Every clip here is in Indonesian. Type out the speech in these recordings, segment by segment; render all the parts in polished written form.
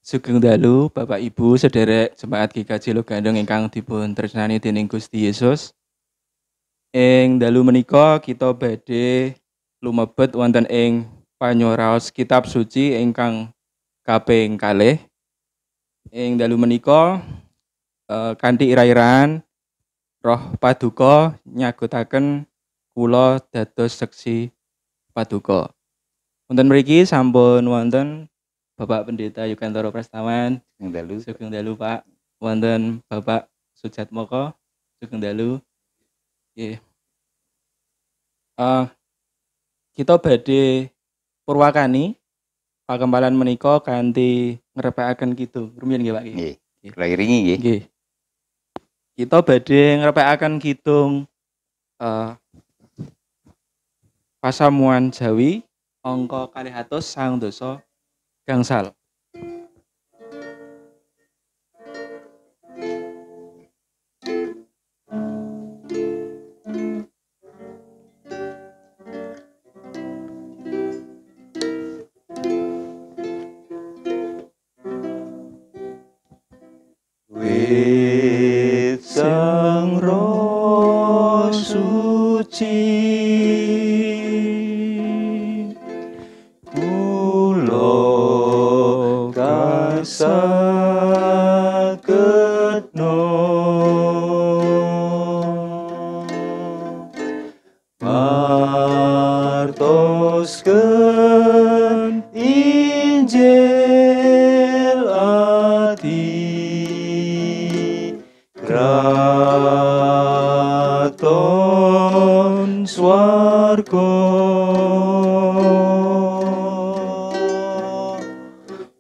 Sugeng dalu Bapak Ibu sedherek jemaat GKJ Lugandung ingkang dipun tresnani dening Gusti Yesus. Ing dalu menika kita badhe lumebet wonten ing panyuraos kitab suci ingkang kaping kalih. Ing dalu menika kanthi ira-iraan Roh Paduka nyagutaken kula dados seksi Paduka. Wonten mriki sampun wonten Bapak Pendeta Yukantoro Prastawan. Sugeng dalu Pak. Wonten Bapak Sujatmoko. Sugeng dalu. Nggih. Kita badhe purwakani pakempalan menika kanthi ngrepekaken kidung. Rumiyin nggih Pak? Nggih. Kula iringi nggih. Nggih. Kita badhe ngrepekaken kidung Pasamuan Jawi angka 209 gangsal. Wit Sang Roh Suci kula kasaketno martosken Injil ati Kraton swarga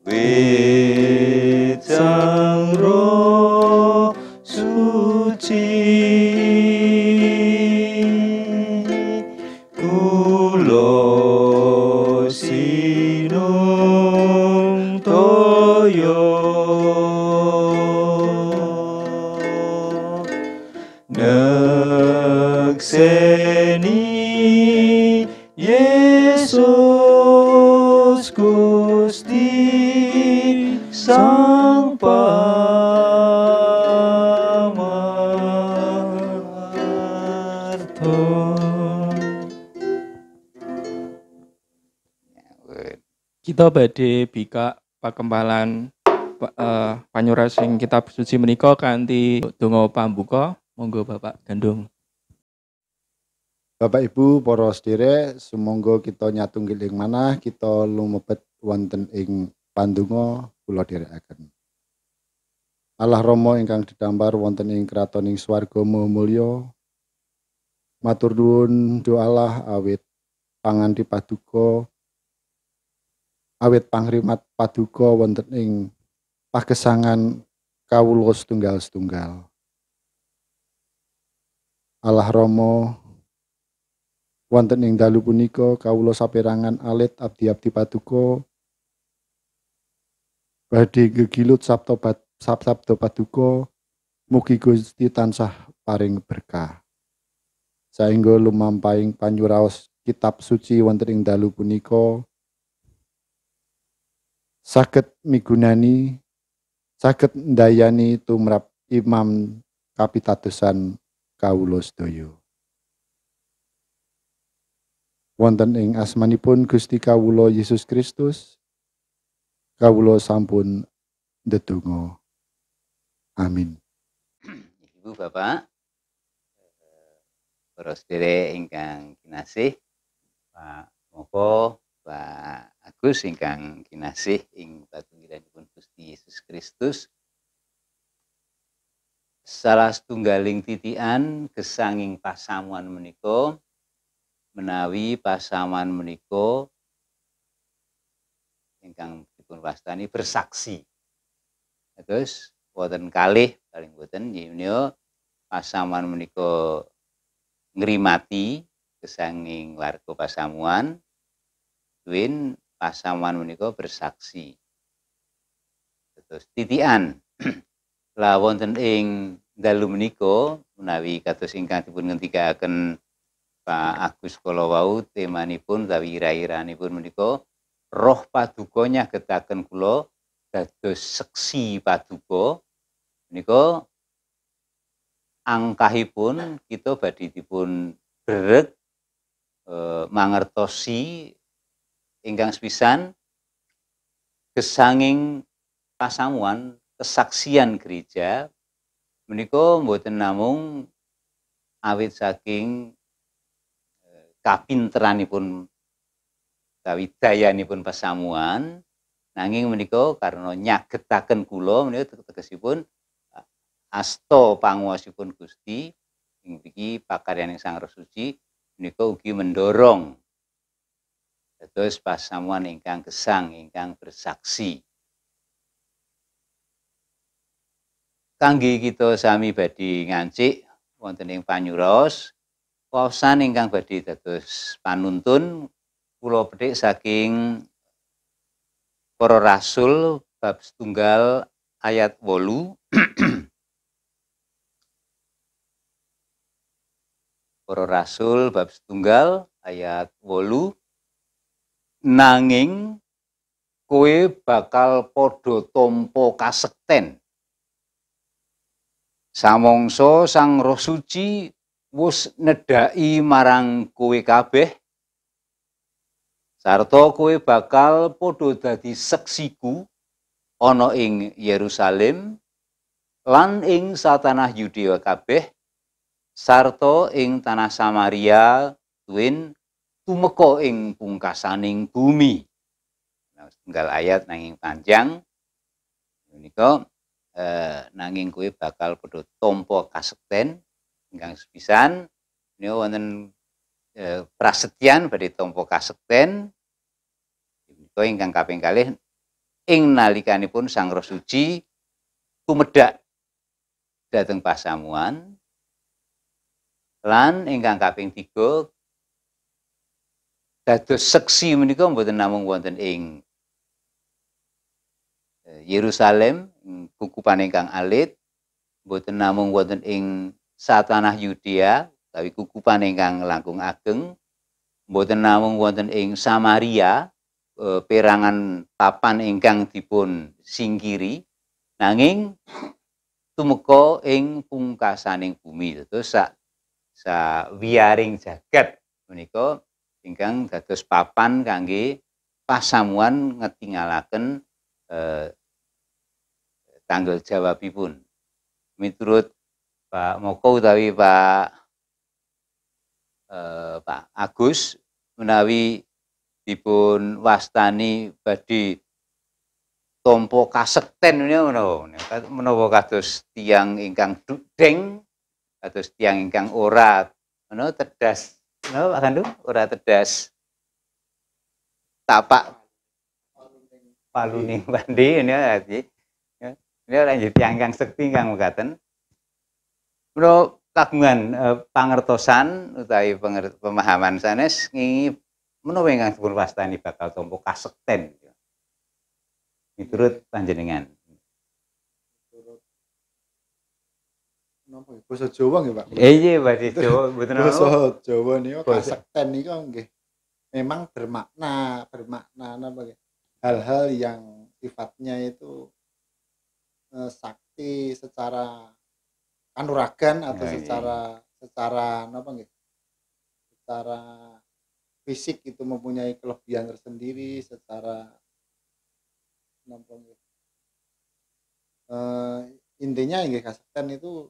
wit Sang Roh Suci kula sinung toyo nekseni Yesus Gusti Sang Pamarton. Kita badhe bikak pakempalan panyuras sing kitab suci menika kanthi donga pambuka. Monggo Bapak Gandung. Bapak Ibu para sedherek, sumangga kita nyatunggiling manah kita lumebet wonten ing pandonga kula dherekaken. Allah Rama ingkang didambar wonten ing kratoning swarga maha mulya. Matur nuwun doalah awit panganthi paduka awit pangrimat paduka wonten ing pagesangan kawula setunggal-setunggal. Allah Rama wonten ing dalu punika kawula saperangan alit abdi-abdi paduka badhe gegilut sabda paduka mugi Gusti tansah paring berkah. Saengga lumampahing panyuraos kitab suci wonten ing dalu punika saged migunani saged ndayani tumrap imam kapitadosan kawula sedaya. Wonten ing asmanipun Gusti kawula Yesus Kristus kawula sampun ndedonga. Amin. Ibu Bapak, para sedherek ingkang kinasih, Pak Moko, Pak Agus ingkang kinasih ing patunggilanipun Gusti Yesus Kristus. Salah setunggaling titian gesanging pasamuan menika menawi pasamuan menika ingkang dipun wastani bersaksi. Terus wonten kalih paling boten menika pasamuan menika ngrimati gesanging warga pasamuan duwin pasamuan menika bersaksi. Terus titian lah wonten ing dalu menika menawi kados ingkang dipun ngendikaken Pak Agus kala wau temanipun utawi ira-iranipun menika Roh Paduka nyagetaken kula dados seksi paduka menika angkahipun kita badhe dipun breg mangertosi ingkang sepisan gesanging pasamuan kesaksian gereja menika mboten namung awit saking kapinteranipun utawi dayanipun pasamuan nanging menika karena nyagetaken kula menika tegesipun asta panguwasipun Gusti ing mriki pakaryaning Sang Roh Suci menika ugi mendorong dados pasamuan ingkang gesang ingkang bersaksi. Kangge kita sami badhe ngancik wonten ing panyuros waosan ingkang badhe dados panuntun kula petik saking Para Rasul bab 1 ayat 8. Para Rasul bab 1 ayat 8. Nanging kowe bakal padha tampa kasekten. Samangsa Sang Roh Suci wis nedhaki marang kowe kabeh sarta kowe bakal padha dadi seksiku ana ing Yerusalem lan ing satanah Yudea kabeh sarta ing tanah Samaria tuwin tumeka ing pungkasaning bumi. Nah, setunggal ayat nanging panjang menika nanging kowe bakal padha tampa kasekten ingkang sepisan menika wonten prasetyan badhe tampa kasekten menika ingkang kaping kalih ing nalikanipun Sang Roh Suci tumedhak dhateng pasamuan lan ingkang kaping 3 dados seksi menika mboten namung wonten ing Yerusalem kukupan ingkang alit mboten namung wonten ing satanah Yudea utawi kukupan ingkang langkung ageng mboten namung wonten ing Samaria perangan papan ingkang dipun singkiri nanging tumeka ing pungkasaning bumi terus sak wiyaring jagat menika ingkang dados papan kangge pasamuan ngetingalaken tanggal jawabipun miturut Pak Moko utawi Pak Agus menawi dipun wastani badhe tampa kasekten menawa kados tiyang ingkang dudeng kados tiyang ingkang ora menawa tedas menawa Pak Gandu ora tedas tapak paluning pandi ini lanjut tiyang ingkang sekti ingkang mekaten menawa kagungan pangertosan utawi pemahaman sanes ngingi menawa ingkang dipun wastani bakal tampa kasekten miturut panjenengan. Napa basa Jawa nggih, Pak? Iya, basa Jawa mboten napa. Basa Jawa niku kasekten niku nggih memang bermakna napa nggih? Hal-hal yang sifatnya itu sakti secara kanuragan atau secara napa nggih? Secara fisik itu mempunyai kelebihan tersendiri secara napa nggih? Intinya nggih kasekten itu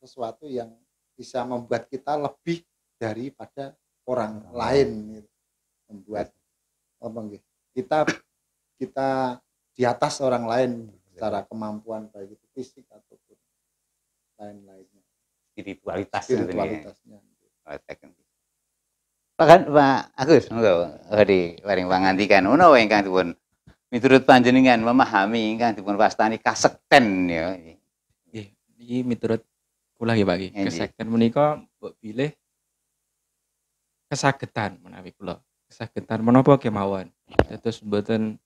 sesuatu yang bisa membuat kita lebih daripada orang lain gitu. Membuat apa nggih? Kita di atas orang lain secara kemampuan baik itu fisik ataupun lain-lainnya. Spiritualitasnya. Pak Agus, monggo paring pangandikan menawa ingkang dipun miturut panjenengan memahami ingkang dipun wastani kasekten ya. Nggih, iki miturut kula nggih Pak nggih. Kasekten menika mbok pilih kesagetan menawi kula. Kesagetan menapa kemawon. Dados mboten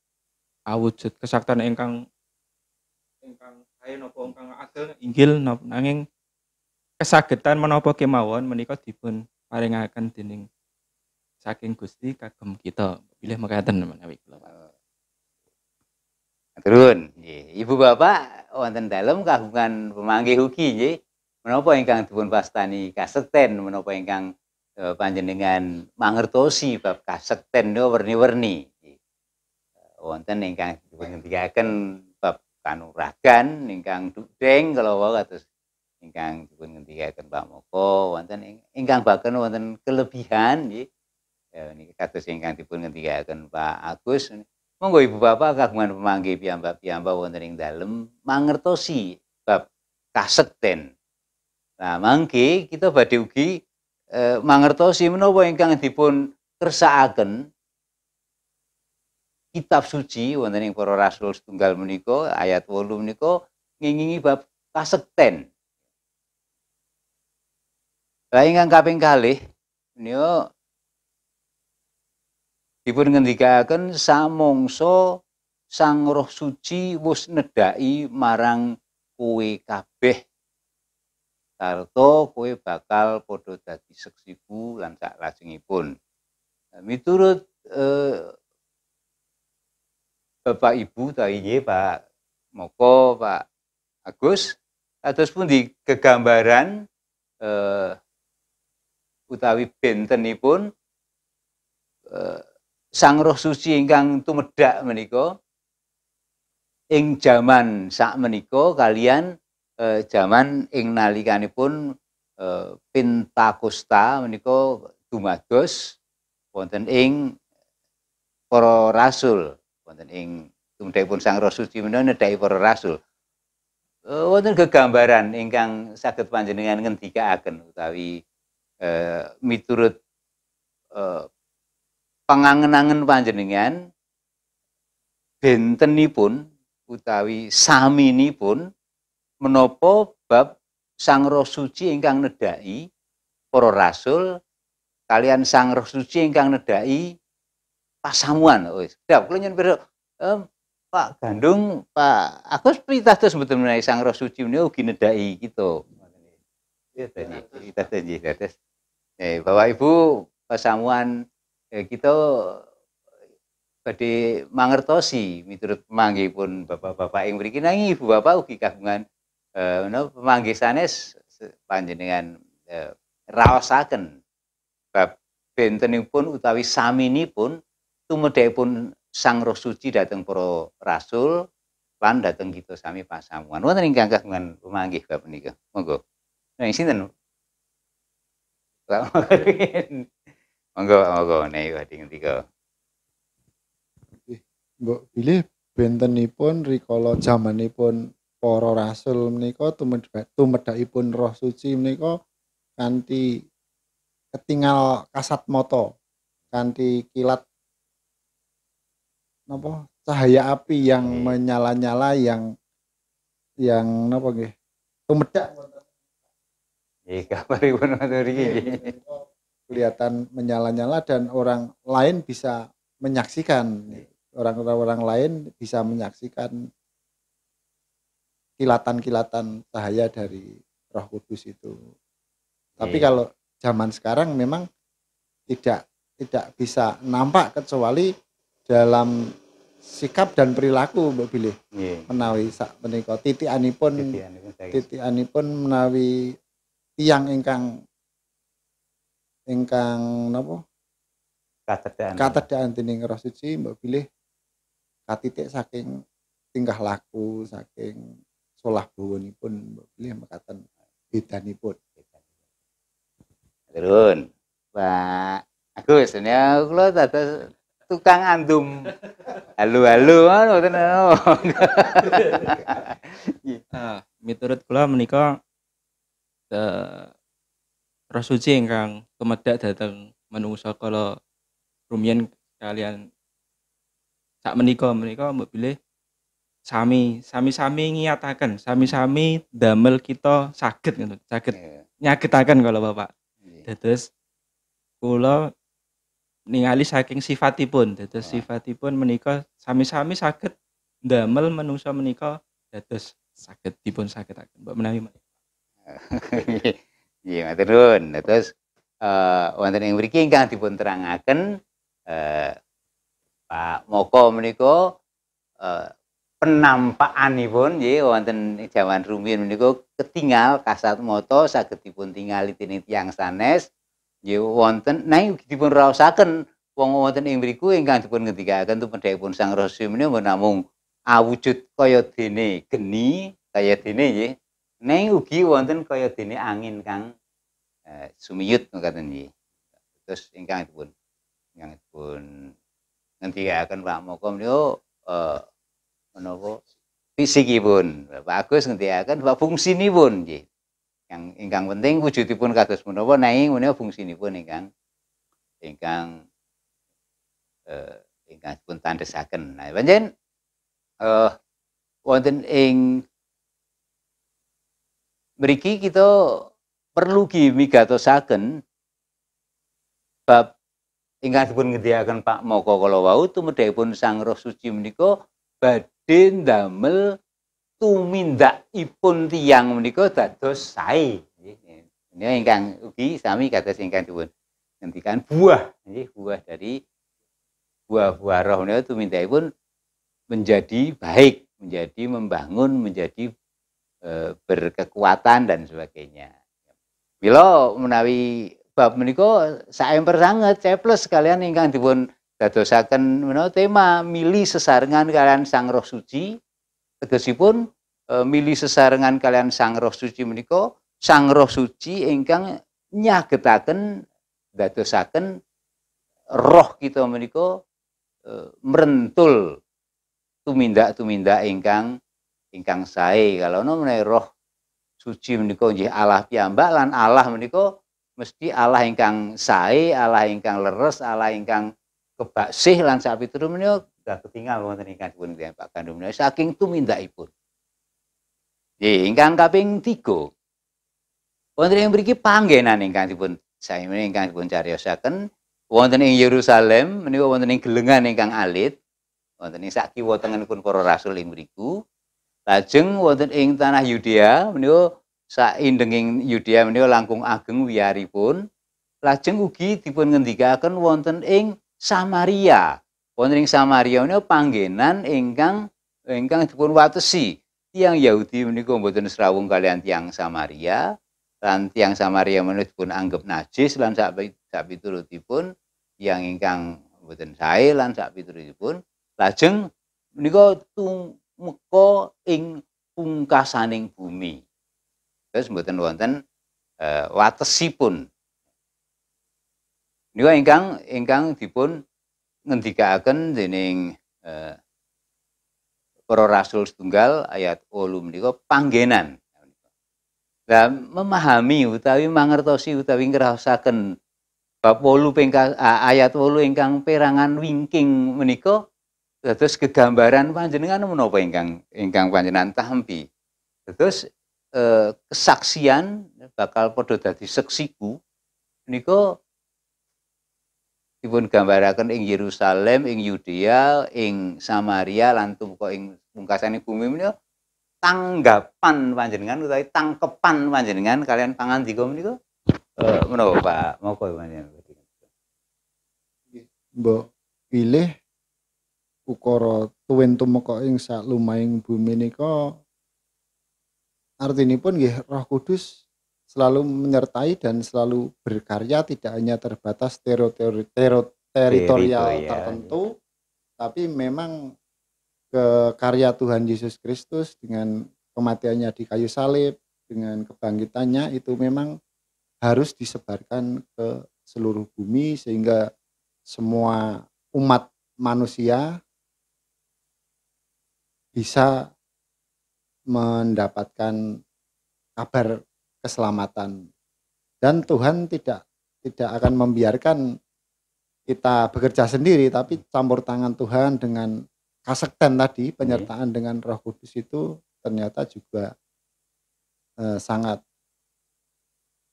awujud kesaktian ingkang sae napa ingkang ageng inggil nanging kesagetan menapa kemawon menika dipun paringaken dening saking Gusti kagem kita. Pilih mekaten menawi kula. Turun, nggih. Ibu bapak wonten dalem kagungan pemanggih ugi nggih. Menapa ingkang dipun wastani kasekten, menapa ingkang panjenengan mangertosi bab kasekten niku werni-werni. Wonten ingkang dipun ngendikaken bab kanuragan, ingkang dudeng kala wau kados ingkang dipun ngendikaken Pak Moko, wonten ingkang baken wonten kelebihan nggih. Niki kados ingkang dipun ngendikaken Pak Agus. Monggo Ibu Bapak kagungan pemanggih piyambak-piyambak wonten ing dalem mangertosi bab kasekten. Nah, mangke kita badhe ugi mangertosi menapa ingkang dipun kersakaken kitab suci wonten ing Para Rasul setunggal menika ayat 8 menika ngingingi bab kasekten. Lah ingkang kaping kalih menika dipun ngendikaken samangsa Sang Roh Suci wis nedhaki marang kowe kabeh sarta kowe bakal padha dadi seksiku lan saklajengipun. Miturut Bapak Ibu ta inggih Pak Moko, Pak Agus, kados pundi gegambaran utawi bentenipun Sang Roh Suci ingkang tumedhak menika ing jaman sakmenika kaliyan jaman ing nalikanipun Pentakosta menika dumados wonten ing para rasul, wonten ing tumedhakipun Sang Roh Suci menika nedhaki para rasul. Wonten gegambaran ingkang saged panjenengan ngendikaaken utawi miturut pangangen-angen panjenengan bentenipun utawi saminipun menapa bab Sang Roh Suci ingkang nedhaki para rasul kalian Sang Roh Suci ingkang nedhaki pasamuan. Wis, sedap kula nyuwun pirsa Pak Gandung, Pak Agus pitados mboten menawi Sang Roh Suci menika ugi nedhaki kita. Kita nggih dados Bapak Ibu pasamuan kita badhe mangertosi miturut pamanggihipun bapak-bapak ing mriki nanging ibu bapak ugi kagungan menapa pamanggih sanes panjenengan raosaken bab bentenipun utawi saminipun tumedhakipun Sang Roh Suci dhateng para rasul lan dhateng kita sami pasamuan. Wonten ingkang kagungan pamanggih bab menika. Monggo. Nah, sinten? Monggo, monggo nek badhe ngendika. Mbok bilih bentenipun rikala jamanipun para rasul menika tumedhakipun Roh Suci menika kanthi ketingal kasat mata, kanthi kilat napa cahaya api yang menyala-nyala yang napa nggih tumedhak Nggih, kabaripun wonten mriki nggih. kelihatan menyala-nyala dan orang lain bisa menyaksikan. Orang-orang lain bisa menyaksikan kilatan-kilatan cahaya dari Roh Kudus itu. Tapi kalau zaman sekarang memang tidak bisa nampak kecuali dalam sikap dan perilaku Mbak Bilih. Menawi sak menika titikanipun menawi tiyang ingkang napa katedhaan dening Roh Suci Mbak Bilih katitik saking tingkah laku, saking solah bawonipun Mbak Bilih mekaten bedanipun. Turun. Pak Agus, nek kula dados tukang andum. Halo-halo ngoten. Miturut kula menika Roh Suci ingkang tumedhak dhateng manungsa kala rumiyin kalian sakmenika Mbak Bilih sami-sami ngiyataken, sami-sami damel kita saged ngoten, saged nyagetaken kala Bapak. Dados kula ningali saking sifatipun, dados sifatipun menika sami-sami saged ndamel manungsa menika dados saged dipun sagetaken. Mbok menawi Nggih, matur nuwun. Terus wonten ing mriki ingkang dipun terangaken Pak Moko menika penampakanipun nggih wonten jaman rumiyin menika ketingal kasat mata saged dipun tingali dening tiyang sanes nggih wonten nanging ugi dipun raosaken wong wonten ing mriku ingkang dipun ngendikaken tumindakipun Sang Rasa menika mboten namung awujud kaya dene geni kaya dene nggih nanging ugi wonten kaya dene angin kang sumiyut ngoten nggih. Terus ingkang dipun ngendikaken Pak Moko menika menapa fisikipun. Pak Agus ngendikaken bab fungsinipun nggih. Ingkang penting wujudipun kados menapa nanging menika fungsinipun ingkang dipun tandhesaken. Nah, pancen wonten ing mriki kita perlu migatosaken bab ingkang dipun ngendikaken Pak Moko kala wau tumindakipun Sang Roh Suci menika badhe ndamel tumindakipun tiyang menika dados sae nggih. Menika ingkang ugi sami kados ingkang dipun ngendikan buah nggih, buah dari buah-buah roh menika tumindakipun menjadi baik, menjadi membangun, menjadi berkekuatan dan sebagainya. Mila menawi bab menika saemper sanget ceples kalian ingkang dipun dadosaken menawa tema mili sesarengan kalian Sang Roh Suci. Tegesipun mili sesarengan kalian Sang Roh Suci menika Sang Roh Suci ingkang nyagetaken dadosaken roh kita menika mrentul tumindak-tumindak ingkang sae. Kalauno menawi roh suci menika nggih Allah piyambak lan Allah menika mesti Allah ingkang sae, Allah ingkang leres, Allah ingkang kebaksih lan sapiturut menika sudah ketinggal wonten ingkang dipun Pak Gandum menika saking tumindakipun. Nggih, ingkang kaping 3. Wonten ing mriki panggenan ingkang dipun sae menika ingkang dipun cariyosaken wonten ing Yerusalem menika wonten ing gelengan ingkang alit, wonten ing sak kiwa tengenipun para rasul ing mriku. Lajeng wonten ing tanah Yudea menika saindenging Yudea menika langkung ageng wiyaripun. Lajeng ugi dipun ngendikaken wonten ing Samaria. Wonten ing Samaria menika panggenan ingkang dipun watesi. Tiyang Yahudi menika mboten srawung kalian tiyang Samaria. Lan tiyang Samaria menika dipun anggap najis lan sapiturutipun tiyang ingkang mboten sae lan sapiturutipun. Lajeng menika meka ing pungkasaning bumi. Terus mboten wonten watesipun. Menika ingkang dipun ngendikaken dening para rasul setunggal ayat 8 menika panggenan. Lah memahami utawi mangertosi utawi ngraosaken bab 8 ayat 8 ingkang perangan wingking menika dados gegambaran panjenengan menapa ingkang panjenengan tampi. Dados kesaksian bakal padha dadi seksiku menika dipun gambaraken ing Yerusalem, ing Yudea, ing Samaria lan tumeka ing pungkasaning bumi menika tanggapan panjenengan utawi tangkepan panjenengan kalian pangandika menika menapa Pak Moko panjenengan. Mbok pilih ukara tuwin tumeka ing salumahing bumi nika artinipun nggih Roh Kudus selalu menyertai dan selalu berkarya tidak hanya terbatas teritorial tertentu, tapi memang karya Tuhan Yesus Kristus dengan kematiannya di kayu salib, dengan kebangkitannya itu memang harus disebarkan ke seluruh bumi sehingga semua umat manusia bisa mendapatkan kabar keselamatan. Dan Tuhan tidak akan membiarkan kita bekerja sendiri, tapi campur tangan Tuhan dengan kasekten tadi, penyertaan dengan Roh Kudus itu ternyata juga sangat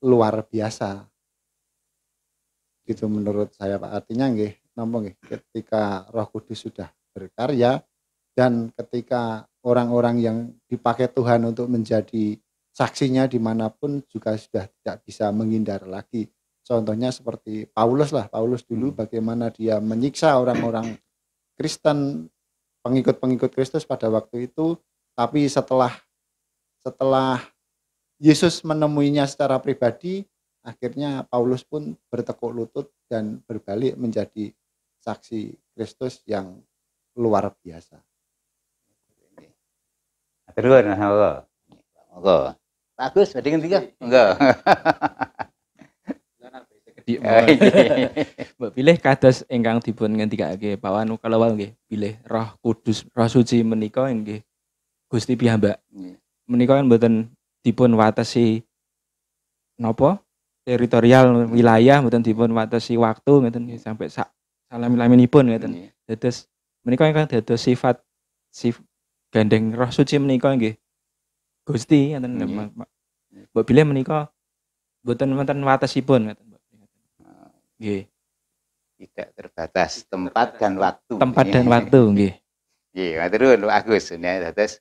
luar biasa. Gitu menurut saya Pak. Artinya nggih, napa nggih, ketika Roh Kudus sudah berkarya dan ketika orang-orang yang dipakai Tuhan untuk menjadi saksinya dimanapun juga sudah tidak bisa menghindar lagi. Contohnya seperti Paulus lah. Paulus dulu bagaimana dia menyiksa orang-orang Kristen pengikut-pengikut Kristus pada waktu itu, tapi setelah setelah Yesus menemuinya secara pribadi, akhirnya Paulus pun bertekuk lutut dan berbalik menjadi saksi Kristus yang luar biasa. Terus, monggo. Bagus, badhe ngendika? Monggo. Di Mbok pilih kados ingkang dipun ngendikake Pawanu kalawau nggih, pilih Roh Kudus, Roh Suci menika inggih Gusti piyambak. Menika kan mboten dipun watesi napa? Teritorial wilayah, mboten dipun watesi waktu ngoten nggih sampai sak salami-laminipun ngoten. Dados menika ingkang dados sifat gandeng Roh Suci menika nggih Gusti ngoten. Mbok pilih menika mboten wonten watesipun ngoten. Nggih. Tidak terbatas tempat dan waktu. Tempat dan waktu nggih. Nggih, matur nuwun Pak Agus. Dados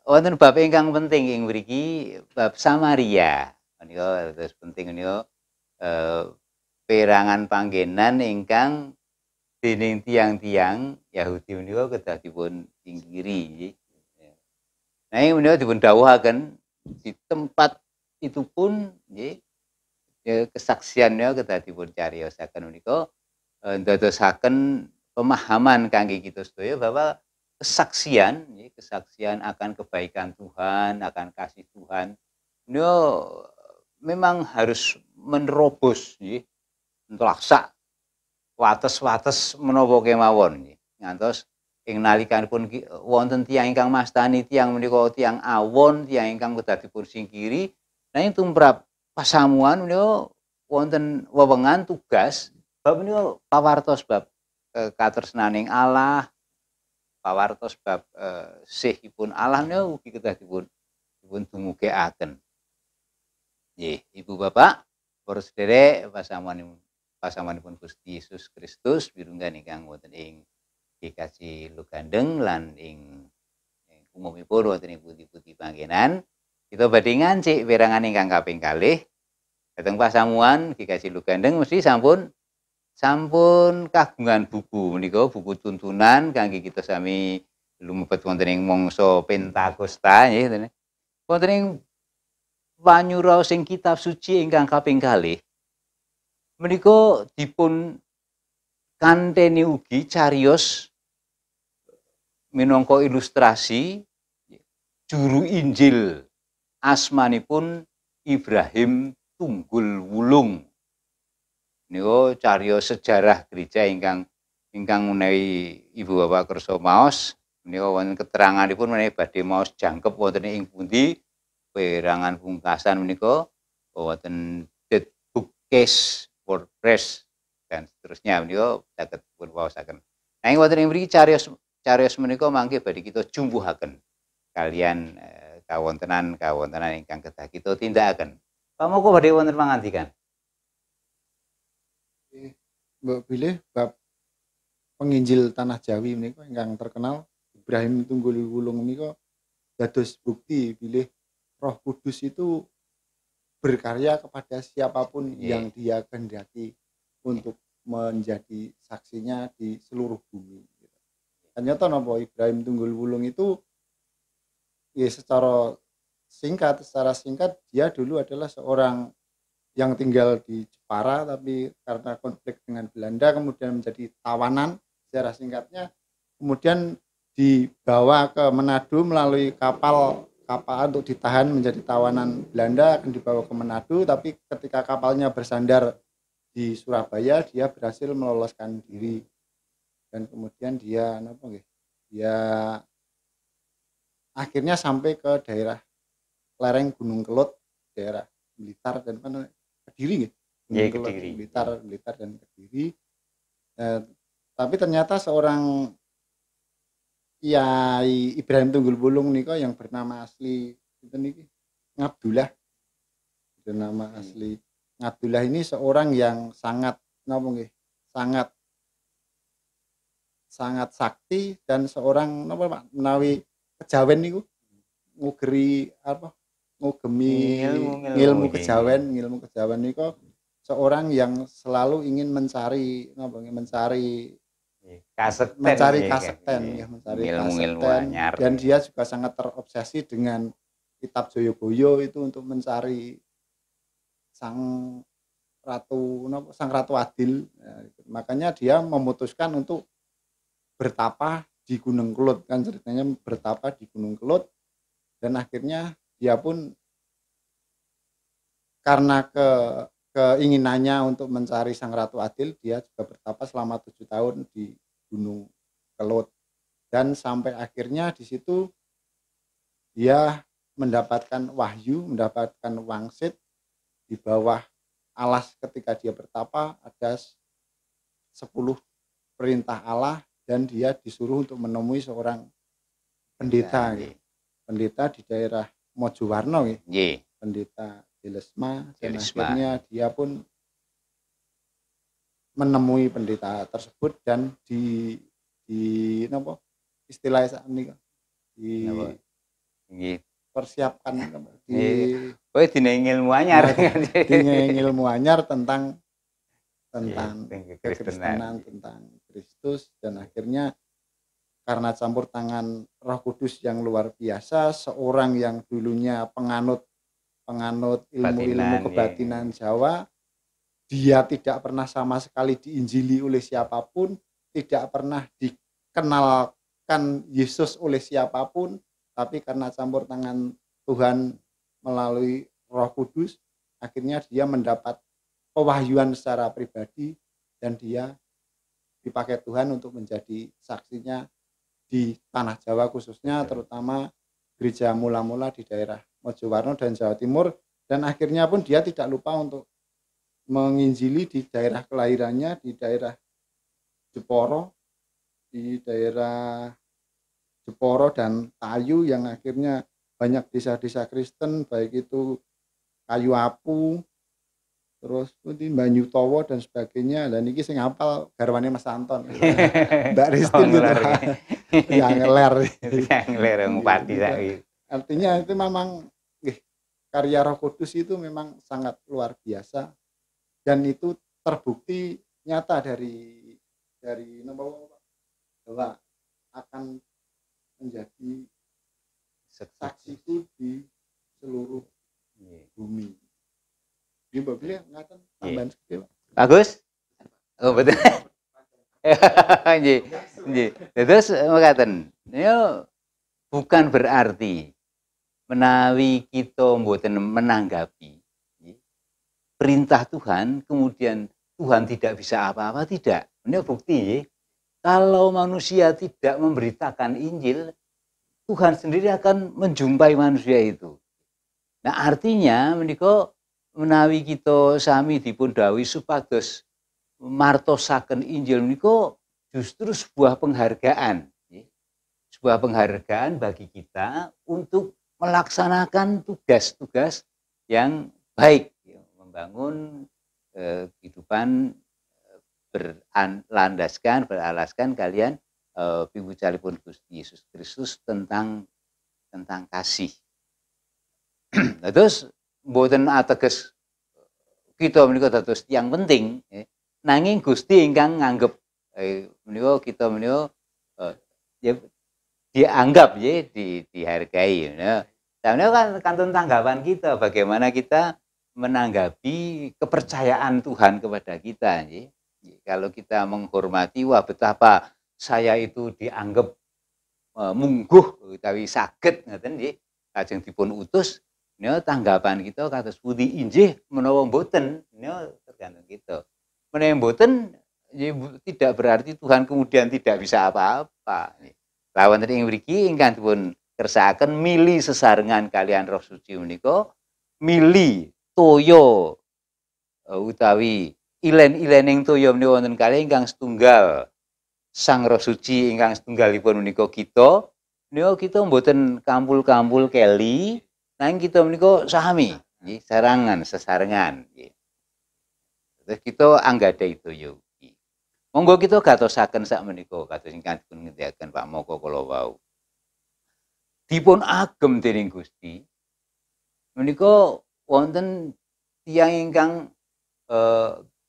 wonten bab ingkang penting ing mriki bab Samaria. Menika dados penting menika perangan panggenan ingkang dening tiang-tiang Yahudi menika kedah dipun singkiri nggih. Nah, ini menika dipun dawuhaken di tempat itu pun nggih kesaksiannya kedah dipun cariyosaken menika ndadosaken pemahaman kangge kita sedaya bahwa kesaksian akan kebaikan Tuhan, akan kasih Tuhan menika memang harus menerobos nggih ntlaksak wates-wates menapa kemawon nggih. Ngantos ing nalikanipun wonten tiyang ingkang mastani tiyang menika tiyang awon, tiyang ingkang kedah dipun singkiri, nanging tumrap pasamuan menika wonten wewengan tugas bab menika pawartos bab katresnaning Allah, pawartos bab sihipun Allah menika ugi kedah dipun dumugekaken. Nggih, Ibu Bapak, para sedherek pasamuanipun Gusti Yesus Kristus wirunggan ingkang wonten ing GKJ Lugandeng lan ing umumipun wonten ing pundi-pundi panggenan. Kita badhe ngancik wirangan ingkang kaping kalih dhateng pasamuan GKJ Lugandeng mesti sampun kagungan buku menika buku tuntunan kangge kita sami lumebet wonten ing mangsa Pentakosta nggih. Wonten ing panyuraos sing kitab suci ingkang kaping kalih menika dipun kanteni ugi cariyos minangka ilustrasi juru Injil asmanipun Ibrahim Tunggul Wulung. Niku cariyos sejarah gereja ingkang menawi Ibu Bapak kersa maos menika wonten keteranganipun menawi badhe maos jangkep wonten ing pundi perangan pungkasan menika wonten The Book Case WordPress dan seterusnya menika saged dipun waosaken. Nanging wonten ing mriki cariyos menika mangke badhe kita jumbuhaken kalian kawontenan ingkang kedah kita tindakaken. Pamoko badhe wonten pangandikan. Mbok pilih bab penginjil tanah Jawi menika ingkang terkenal Ibrahim Tunggul Wulung menika dados bukti bilih Roh Kudus itu berkarya kepada siapapun yang dia kehendaki untuk menjadi saksinya di seluruh bumi. Ternyata napa Ibrahim Tunggul Wulung itu ya secara singkat dia dulu adalah seorang yang tinggal di Jepara tapi karena konflik dengan Belanda kemudian menjadi tawanan secara singkatnya, kemudian dibawa ke Manado melalui kapal untuk ditahan menjadi tawanan Belanda, akan dibawa ke Manado, tapi ketika kapalnya bersandar di Surabaya dia berhasil meloloskan diri dan kemudian dia akhirnya sampai ke daerah lereng Gunung Kelut, daerah Blitar dan Kediri nggih. Blitar dan Kediri. Tapi ternyata seorang Kiai Ibrahim Tunggul Wulung nika yang bernama asli niki Ngabdullah. Nama asli Ngabdullah ini seorang yang sangat sangat sakti dan seorang menawi kejawen niku ngugemi ilmu kejawen niku seorang yang selalu ingin mencari Kasekten mencari nggih, kasekten nggih. ya, mencari Ilmu-ilmu kasekten, anyar. dan dia juga sangat terobsesi dengan kitab Joyoboyo itu untuk mencari sang sang ratu adil. Ya, makanya dia memutuskan untuk bertapa di Gunung Kelut, kan ceritanya bertapa di Gunung Kelut, dan akhirnya dia pun karena keinginannya untuk mencari sang ratu adil, dia juga bertapa selama 7 tahun di Gunung Kelut, dan sampai akhirnya di situ dia mendapatkan wahyu, mendapatkan wangsit di bawah alas. Ketika dia bertapa ada 10 perintah Allah, dan dia disuruh untuk menemui seorang pendeta, Nggih. pendeta di daerah Mojowarno, Nggih. pendeta Dilesma, dan Dilesma. akhirnya dia pun menemui pendeta tersebut, dan di napa istilahnya saat ini Napa? Nggih. persiapkan di Kowe dine ilmu anyar. ilmu anyar tentang Kekristenan. kekristenan, tentang Kristus, dan akhirnya karena campur tangan Roh Kudus yang luar biasa, seorang yang dulunya penganut ilmu-ilmu Batinan, kebatinan Jawa, dia tidak pernah sama sekali diinjili oleh siapapun, tidak pernah dikenalkan Yesus oleh siapapun, tapi karena campur tangan Tuhan melalui Roh Kudus, akhirnya dia mendapat pewahyuan secara pribadi, dan dia dipakai Tuhan untuk menjadi saksinya di tanah Jawa khususnya, terutama gereja mula-mula di daerah Mojowarno dan Jawa Timur, dan akhirnya pun dia tidak lupa untuk menginjili di daerah kelahirannya, di daerah Jeporo, dan Tayu, yang akhirnya banyak desa-desa Kristen, baik itu Kayu Apu, terus Banyu Towo dan sebagainya. Dan ini sing hafal garwane Mas Anton, Mbak Ristin gitu, yang ngeler Bupati saiki. Artinya itu memang karya Roh Kudus itu memang sangat luar biasa, dan itu terbukti nyata dari bahwa akan menjadi saksiku di seluruh bumi. Ini Mbak Beli ngaten tambahan sedikit, Pak. Bagus? Oh betul. Nggih. Nggih. Terus mekaten. Ya bukan berarti menawi kita mboten menanggapi perintah Tuhan, kemudian Tuhan tidak bisa apa-apa, tidak. Ini bukti, kalau manusia tidak memberitakan Injil, Tuhan sendiri akan menjumpai manusia itu. Nah, artinya menika menawi kita sami dipun dawuhi supados martosaken Injil menika justru sebuah penghargaan. Sebuah penghargaan bagi kita untuk melaksanakan tugas-tugas yang baik, membangun kehidupan beralaskan kalian piwucalipun Gusti Yesus Kristus tentang kasih. Terus mboten ateges kita menika dados tiyang penting, nanging Gusti ingkang nganggep menika kita menika ya dianggap ya, dihargai. Nah, kan kantun tanggapan kita, bagaimana kita menanggapi kepercayaan Tuhan kepada kita. Ya. Kalau kita menghormati, wah betapa saya itu dianggap mungguh utawi saged ngoten nggih, lajeng dipun utus. Tanggapan kita kados pundi injih menawa mboten, tergantung kita. Menawa mboten ya, tidak berarti Tuhan kemudian tidak bisa apa-apa. Lawan tadi ing mriki ingkang dipun kersakaken mili sesarengan kalian Roh Suci menika, mili toya utawi ilen-ilening toya menika wonten kalih ingkang setunggal Sang Roh Suci ingkang setunggalipun menika kita mboten kampul-kampul keli, nanging kita menika sami nggih, sesarengan nggih. Terus kita anggadhahi toya iki. Monggo kita gatosaken sakmenika kados ingkang dipun ngendikaken Pak Moko kala wau. Dipun agem dening Gusti menika wonten tiyang ingkang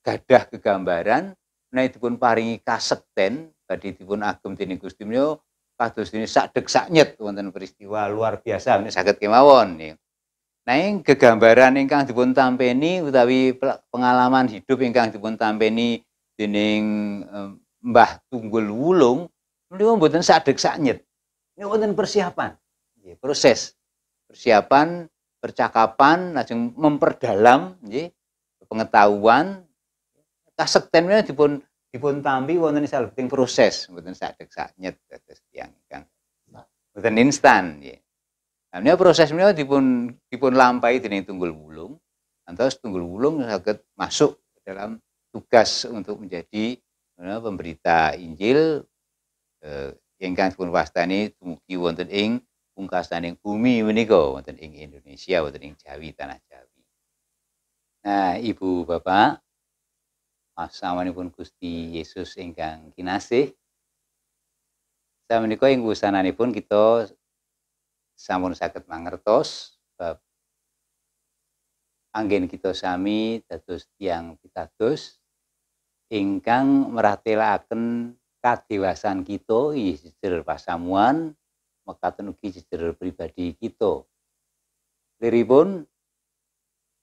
gadah gegambaran menawi dipun paringi kasekten badhe dipun agem dening Gusti menika kados dene sadeg saknyet wonten peristiwa luar biasa menika saged kemawon nggih. Nanging gegambaran ingkang dipun tampeni utawi pengalaman hidup ingkang dipun tampeni dening Mbah Tunggul Wulung menika mboten sadeg saknyet. Ini wonten persiapan. Nggih, proses. Persiapan, percakapan, lajeng memperdalam nggih pengetahuan kasekten menika dipun tampi wonten salebeting proses, mboten sadeg saknyet dados tiyang ingkang mboten instan nggih. Nah, menika proses menika dipun lampahi dening Tunggul Wulung, antos Tunggul Wulung saged masuk dalam tugas untuk menjadi pemberita Injil ingkang dipun wastani dumugi wonten ing pungkasaning bumi menika wonten ing Indonesia, wonten ing Jawi, tanah Jawi. Nah, Ibu Bapak, asmanipun Gusti Yesus ingkang kinasih, samenika ing wusananipun kita sampun saged mangertos bab anggen kita sami dados tiyang pitados ingkang meratelaken kadewasaan kita jejer pasamuan mekaten ugi jejer pribadi kita. Liripun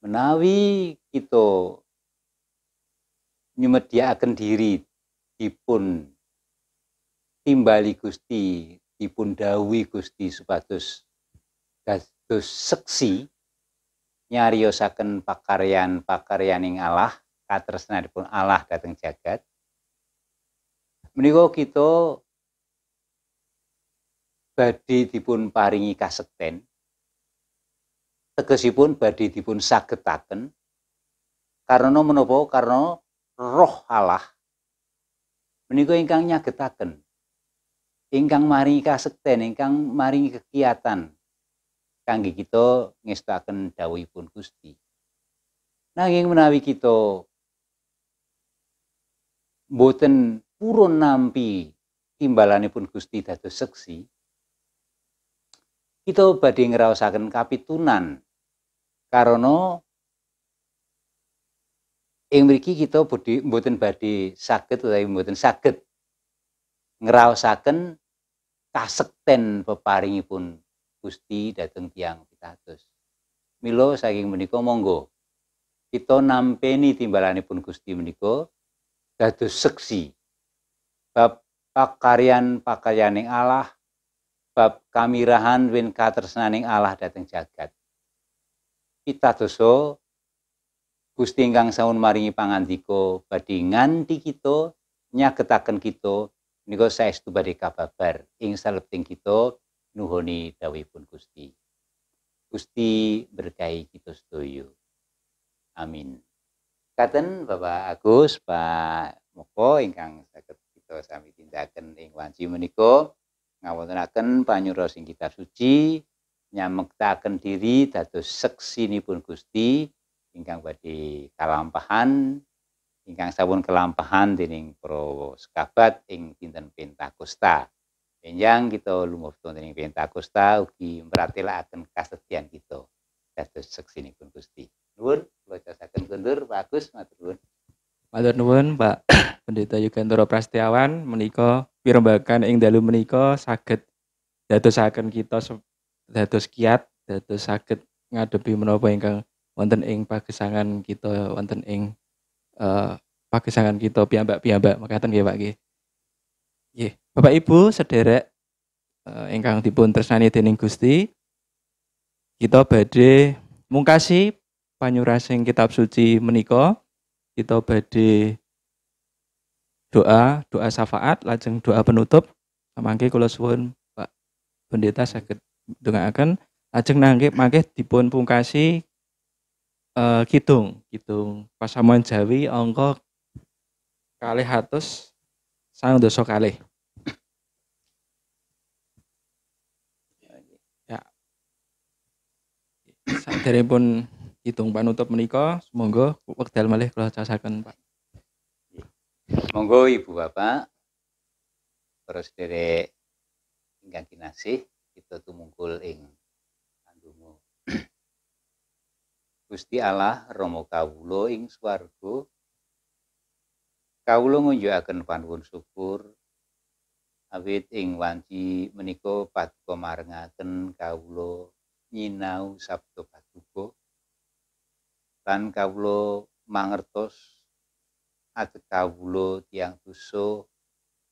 menawi kita nyumedhakaken diri dipun timbali Gusti, dipun dawuhi Gusti supados dados seksi nyariosaken pakaryan-pakaryaning Allah, katresnanipun Allah dhateng jagat. Menika kita badhe dipun paringi kasekten, tegesipun badhe dipun sagetaken karena menapa? Karena Roh Allah menika ingkang nyagetaken, ingkang maringi kasekten, ingkang maringi kegiatan kangge kita ngestaken dawuhipun Gusti. Nanging menawi kita mboten purun nampi timbalanipun Gusti dados seksi, kita badhe ngraosaken kapitunan karena ing mriki kita mboten badhe saged utawi mboten saged ngraosaken kasekten peparingipun Gusti dhateng tiyang pitados. Mila saking menika monggo kita nampeni timbalanipun Gusti menika dados seksi bab pakaryan-pakaryaning Allah, bab kamirahan win katresnaning Allah dhateng jagat. Pitadosa Gusti ingkang sampun maringi pangandika badhe nganti kita nyagetaken kita menika saestu badhe kababar ing salebeting kita nuhuni dawuhipun Gusti. Gusti berkahi kita sedaya. Amin. Katen Bapak Agus, Pak Moko ingkang saged kita sami tindakaken ing wanci menika ngawontenaken panyuros ing kitab suci, nyamektaken diri dados seksinipun Gusti ingkang badhe kalampahan, ingkang sampun kalampahan dening para sekabat ing dinten Pentakosta. Enjang kita lumebet wonten ing Pentakosta ugi mratelaken kasedhian kita dados seksinipun Gusti. Nuwun kula caosaken kundur Pak Agus, matur nuwun. Matur nuwun Pak Pendeta Yugantoro Prasetyawan menika pirembagan ing dalu menika saged dadosaken kita dados kiyat, dados saged ngadepi menapa ingkang wonten ing pagesangan kita wonten ing pagesangan kita piyambak-piyambak mekaten nggih Pak nggih. Nggih, Bapak Ibu sederek ingkang dipun tresnani dening Gusti, kita badhe mungkasi panyurasing kitab suci menika, kita badhe doa syafaat lajeng doa penutup. Samangke kula suwun Pak Pendeta saged ndongaaken lajeng mangke dipun pungkasi kidung pasamuan Jawi angka 200 sandosa kalih. Ya. Saderengipun kidung panutup menika, monggo wekdal malih kula caosaken Pak. Monggo Ibu Bapak, para sedherek ingkang kinasih, kita tumungkul ing pandonga. Gusti Allah Rama kawula ing swarga, kawula ngunjukaken panuwun syukur Awit ing wanci menika paduka marengaken kawula nyinau sabda paduka lan kawula mangertos atek kawula tiyang dosa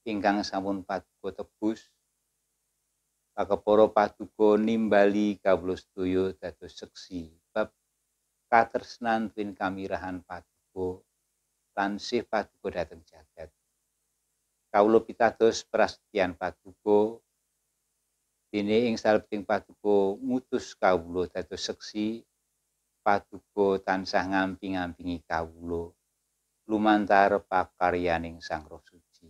ingkang sampun paduka tebus. Pakepara paduka nimbali kawula sedaya dados seksi bab katresnan tuwin kamirahan paduka tansih paduka dhateng jagat. Kawula pitados prasetyan paduka dene ing salebeting paduka ngutus kawula dados seksi, paduka tansah ngamping-ampingi kawula lumantar pakaryaning Sang Roh Suci.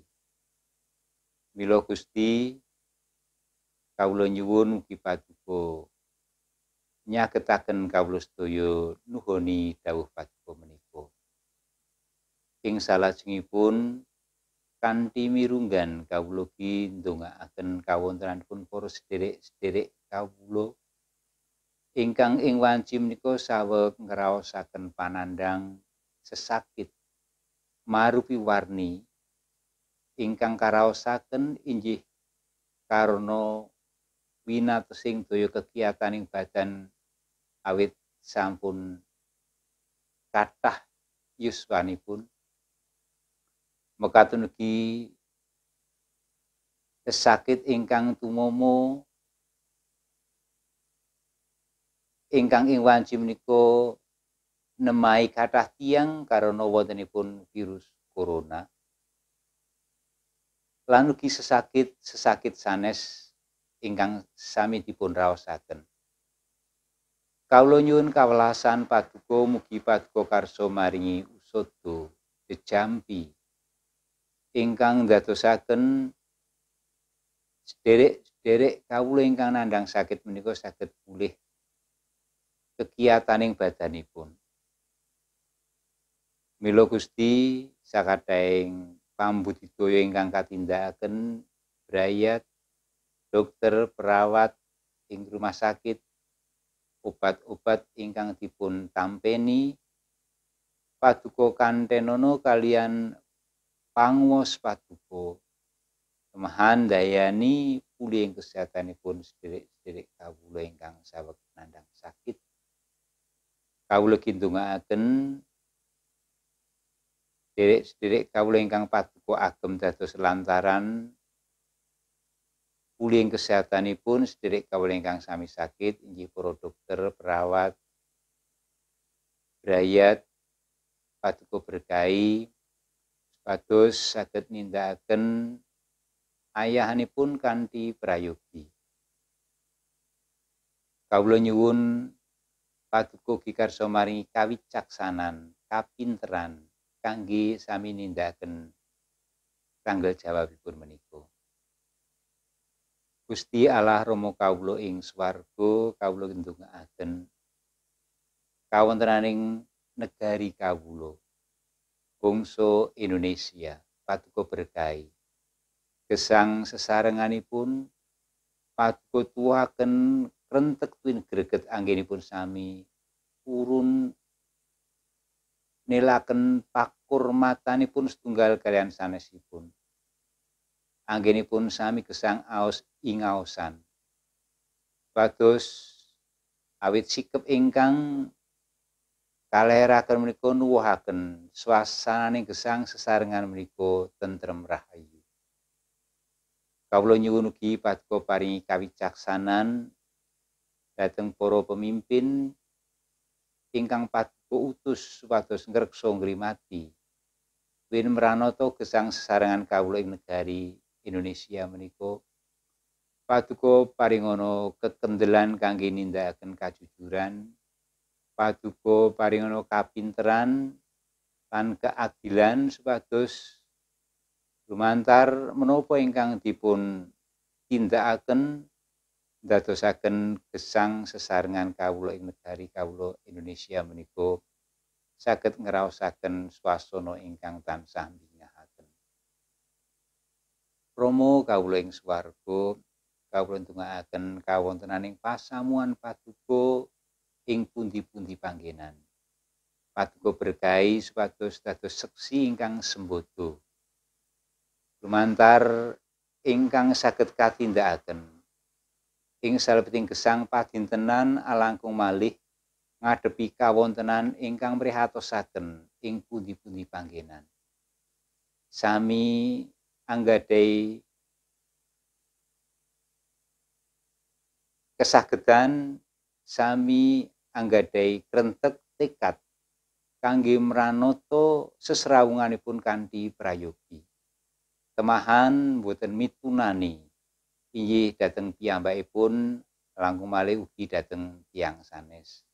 Mila Gusti kawula nyuwun mugi paduka nyagetaken kawula sedaya nuhoni dawuh paduka menika. Ing salajengipun kanthi mirunggan kawula ugi ndongaaken kawontenanipun para sederek-sederek kawula ingkang ing wanci menika saweg ngraosaken panandang sesakit marupi warni ingkang karaosaken inggih karana winatosing daya kekiyataning badan awit sampun kathah yuswanipun. Mekaten ugi sesakit ingkang tumama ingkang ing wanci menika nemahi kathah tiyang karana wontenipun virus corona. Lan ugi sesakit sanes ingkang sami dipun raosaken. Kawula nyuwun kawelasan paduka mugi paduka karsa maringi usada jejampi ingkang ndadosaken sederek-sederek kawula ingkang nandhang sakit menika saged pulih kekiyataning badanipun. Mila Gusti sakatahing pambudidaya ingkang katindakaken brayat dokter perawat ing rumah sakit, obat-obat ingkang dipun tampeni paduka kanthenono kalian panguwas paduka semahan dayani pulih kesehatanipun sederek-sederek kawula ingkang saweg nandhang sakit. Kawula ndongaaken sederek-sederek kawula ingkang paduka agem dados lantaran pulih kesehatanipun sederek kawula ingkang sami sakit inggih para dokter, perawat, brayat paduka berkahi supados saged nindakaken ayahanipun kanthi prayogi. Kawula nyuwun paduka ugi karsa maringi kawicaksanan, kapinteran kangge sami nindakaken tanggal jawabipun menika. Gusti Allah Rama kawula ing swarga, kawula ndongaaken kawontenaning negari kawula bangsa Indonesia paduka berkahi. Gesang sesarenganipun paduka tuwaken krentek tuwin greget anggenipun sami purun nelaken pakurmatanipun setunggal kalian sanesipun. Anggenipun sami gesang aos ingaosan. Pados awit sikep ingkang kaleheraken menika nuwuhaken swasananing gesang sesarengan menika tentrem rahayu. Kawula nyuwun ugi paduka paringi kawicaksanan dhateng para pemimpin ingkang paduka utus supados ngreksa ngrimati win mranata gesang sesarengan kawula ing negari Indonesia menika. Paduka paringana kekendelan kangge nindakaken kajujuran, paduka paringana kapinteran lan keadilan supados lumantar menapa ingkang dipun tindakaken ndadosaken gesang sesarengan kawula ing negari kawula Indonesia menika saged ngraosaken swasana ingkang tansah mbingahaken. Rama kawula ing swarga, kawula ndongaaken kawontenaning pasamuan paduka ing pundi-pundi panggenan. Paduka berkahi supados dados seksi ingkang sembodo lumantar ingkang saged katindakaken ing salebeting gesang padintenan alangkung malih ngadepi kawontenan ingkang prihatosaken ing pundi-pundi panggenan. Sami anggadhahi kesagedan, sami anggadhahi krentek tekad kangge mranata sesrawunganipun kanthi prayogi. Temahan boten mitunani inggih dhateng piyambakipun langkung malih ugi dhateng tiyang sanes.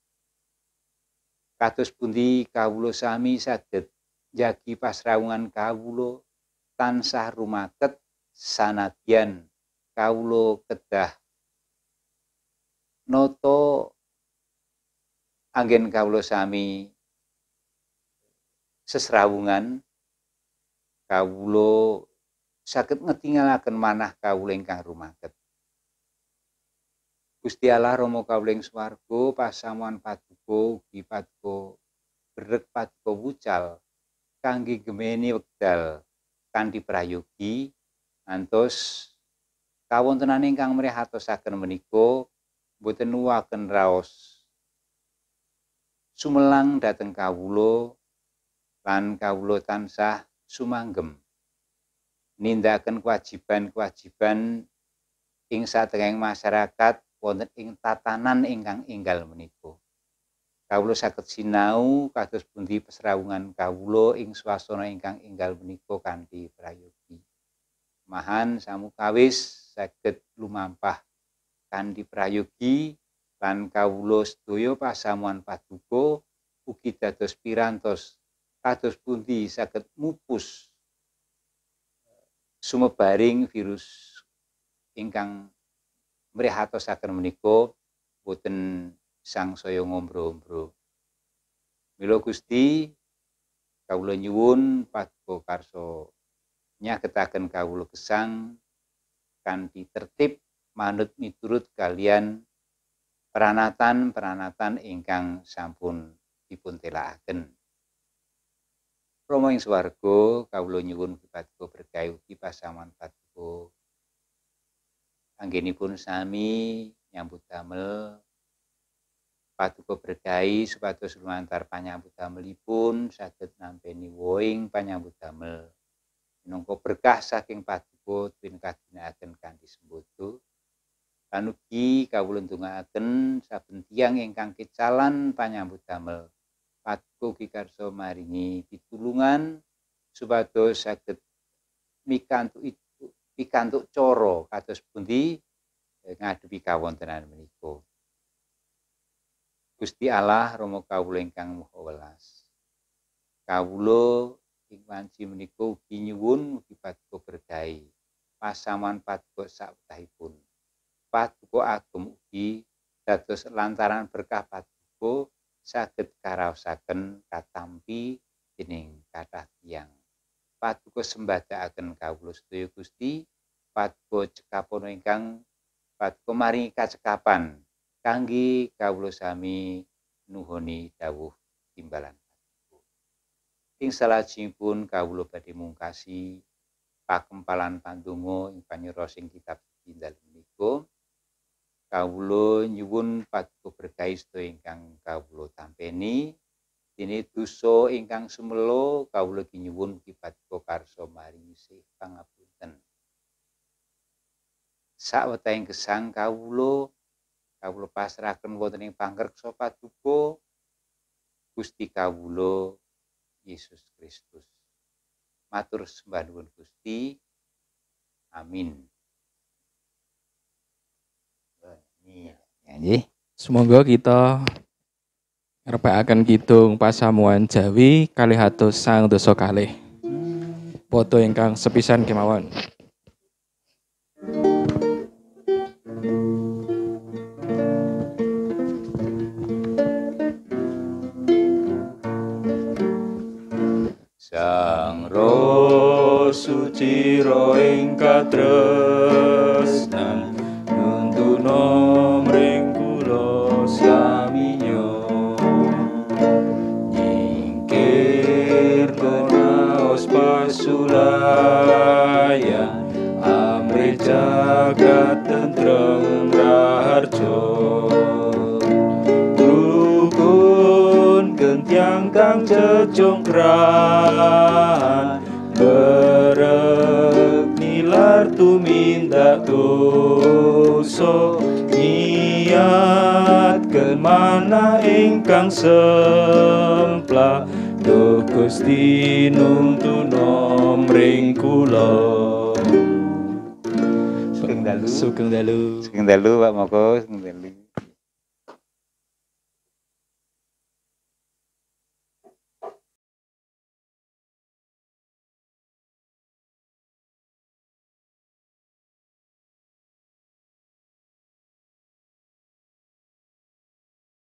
Kados pundi kawula sami saged njagi pasrawungan kawula tansah rumaket sanadyan kawula kedah nata anggen kawula sami sesrawungan, kawula saged ngetingalaken manah kawula ingkang rumaket. Gusti Allah Rama kawula ing swarga pasamuan paduka ugi paduka brek paduka wucal kangge gemeni wekdal kanthi prayogi ngantos kawontenan ingkang mrihatosaken menika boten nuwuhaken raos sumelang dhateng kawula lan kawula tansah sumanggem nindakaken kewajiban-kewajiban ing satengahing masyarakat wonten ing tatanan ingkang enggal menika. Kawula saged sinau kados pundi pasrawungan kawula ing swasana ingkang enggal menika kanthi prayogi. Mahan samukawis saged lumampah kanthi prayogi lan kawula sedaya pasamuan paduka ugi dados pirantos kados pundi saged mupus sumebaring virus ingkang mrihatosaken menika boten sangsaya ngombro-ombro. Mila Gusti kawula nyuwun paduka karsa nyagetaken kawula gesang kanthi tertib manut miturut kalian peranatan-peranatan ingkang sampun dipuntelakaken. Rama ing swarga kawula nyuwun paduka berkahi ugi pasamuan paduka anggenipun sami nyambut damel paduka berkahi supados lumantar panyambut damelipun saged nampi woing panyambut damel minangka berkah saking paduka tuwin kaginakaken kanthi sembodo lan ugi kawula ndongaaken saben tiyang ingkang kecalan panyambut damel paduka ugi karsa maringi pitulungan supados saged pikantuk cara kados pundi ngadepi kawontenan menika. Gusti Allah Rama kawula ingkang maha welas. Kawula ing wanci menika ugi nyuwun ugi paduka berkahi pasamuan paduka sawetahipun. Paduka agem ugi dados lantaran berkah paduka saged karaosaken katampi dening kathah tiyang. Paduka sembadhakaken kawula sedaya Gusti, paduka cekapana ingkang paduka maringi kacekapan kangge kawula sami nuhuni dawuh timbalan paduka. Ing salajengipun kawula badhe mungkasi pakempalan pandonga ing panyuwara ing kitab Injil menika. Kawula nyuwun paduka berkahi sedaya ingkang kawula tampeni. Dene dosa ingkang sumela kawula nyuwun ugi paduka karsa maringi sih pangapunten. Sawetahing gesang kawula pasrahaken wonten ing pangreksa paduka Gusti kawula Yesus Kristus. Matur sembah nuwun Gusti. Amin. Nggih. Semoga kita ngrepekaken kidung pasamuan Jawi 209 foto ingkang sepisan kemawon. Sang Roh Suci Roh ing katresnan nuntuna mring kula saminyo nyingkir naos pasulayan amri ingkang cecongkran berek nilar tumindak dosa niat kemana ingkang sempla Duh Gusti nuntuna mring kula. Sugeng dalu. Sugeng dalu. Sugeng dalu Pak Moko, sugeng dalu.